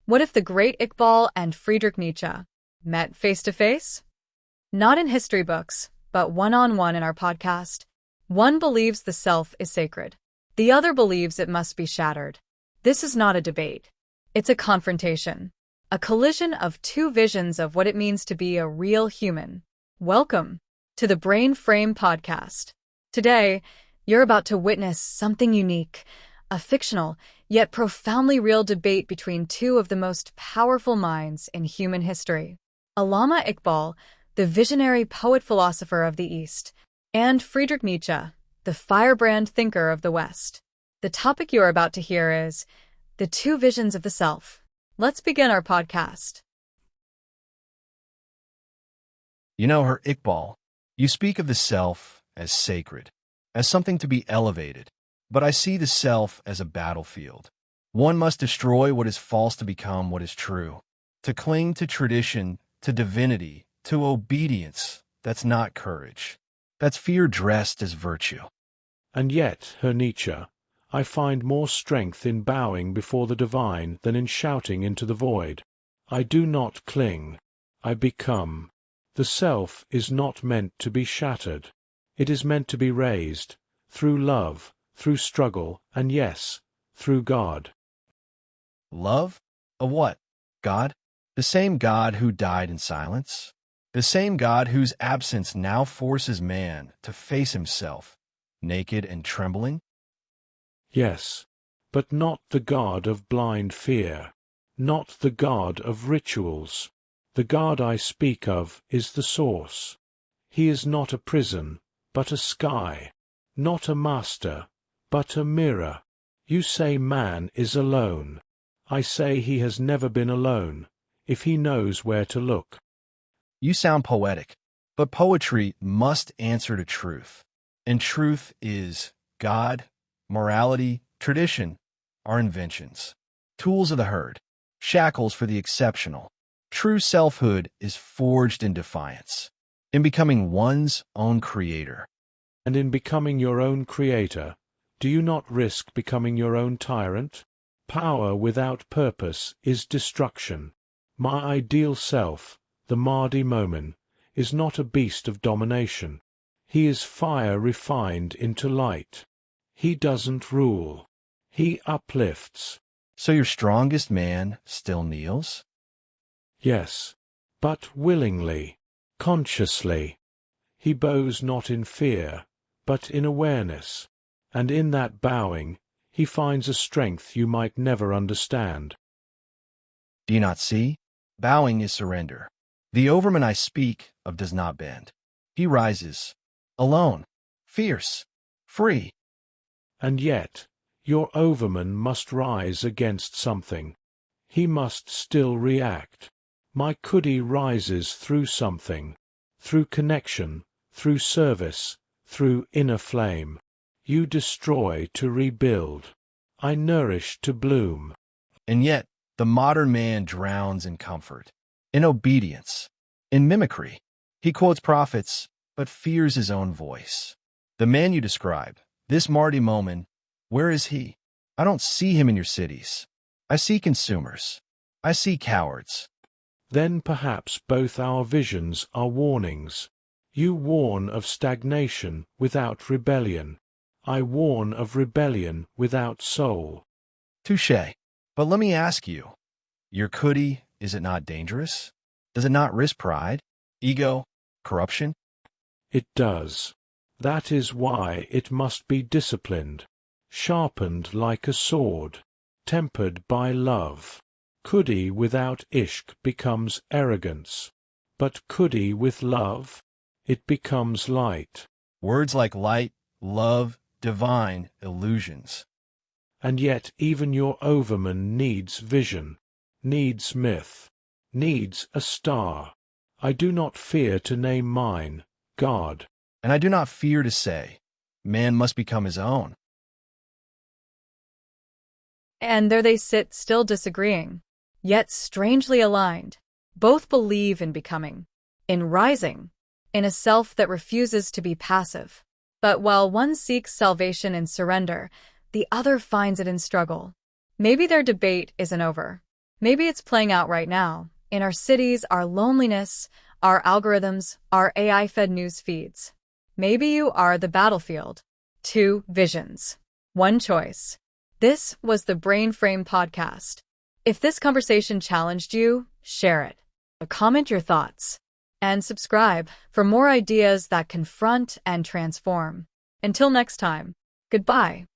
What if the great Iqbal and Friedrich Nietzsche met face to face? Not in history books, but one-on-one in our podcast. One believes the self is sacred. The other believes it must be shattered. This is not a debate. It's a confrontation. A collision of two visions of what it means to be a real human. Welcome to the Brain Frame Podcast. Today, you're about to witness something unique, a fictional, yet profoundly real debate between two of the most powerful minds in human history. Allama Iqbal, the visionary poet-philosopher of the East, and Friedrich Nietzsche, the firebrand thinker of the West. The topic you're about to hear is the two visions of the self. Let's begin our podcast. You know, Her Iqbal, you speak of the self as sacred, as something to be elevated, but I see the self as a battlefield. One must destroy what is false to become what is true. To cling to tradition, to divinity, to obedience, that's not courage. That's fear dressed as virtue. And yet, Herr Nietzsche, I find more strength in bowing before the divine than in shouting into the void. I do not cling, I become. The self is not meant to be shattered. It is meant to be raised, through love, through struggle, and yes, through God. Love? Of what? God? The same God who died in silence? The same God whose absence now forces man to face himself, naked and trembling? Yes, but not the God of blind fear, not the God of rituals. The God I speak of is the source. He is not a prison, but a sky, not a master, but a mirror. You say man is alone. I say he has never been alone, if he knows where to look. You sound poetic, but poetry must answer to truth. And truth is God, morality, tradition, our inventions, tools of the herd, shackles for the exceptional. True selfhood is forged in defiance, in becoming one's own creator. And in becoming your own creator, do you not risk becoming your own tyrant? Power without purpose is destruction. My ideal self, the Mahdi Momin, is not a beast of domination. He is fire refined into light. He doesn't rule. He uplifts. So your strongest man still kneels? Yes, but willingly, consciously. He bows not in fear, but in awareness, and in that bowing he finds a strength you might never understand. Do you not see? Bowing is surrender. The overman I speak of does not bend. He rises, alone, fierce, free. And yet, your overman must rise against something. He must still react. My Khudi rises through something, through connection, through service, through inner flame. You destroy to rebuild. I nourish to bloom. And yet, the modern man drowns in comfort, in obedience, in mimicry. He quotes prophets, but fears his own voice. The man you describe, this Mahdi Momin, where is he? I don't see him in your cities. I see consumers. I see cowards. Then perhaps both our visions are warnings. You warn of stagnation without rebellion. I warn of rebellion without soul. Touché. But let me ask you, your Khudi, is it not dangerous? Does it not risk pride, ego, corruption? It does. That is why it must be disciplined, sharpened like a sword, tempered by love. Khudi without ishq becomes arrogance, but Khudi with love, it becomes light. Words like light, love, divine, illusions. And yet even your overman needs vision, needs myth, needs a star. I do not fear to name mine, God. And I do not fear to say, man must become his own. And there they sit, still disagreeing, yet strangely aligned. Both believe in becoming, in rising, in a self that refuses to be passive. But while one seeks salvation in surrender, the other finds it in struggle. Maybe their debate isn't over. Maybe it's playing out right now, in our cities, our loneliness, our algorithms, our AI-fed news feeds. Maybe you are the battlefield. 2 visions. 1 choice. This was the Brain Frame podcast. If this conversation challenged you, share it. Comment your thoughts. And subscribe for more ideas that confront and transform. Until next time, goodbye.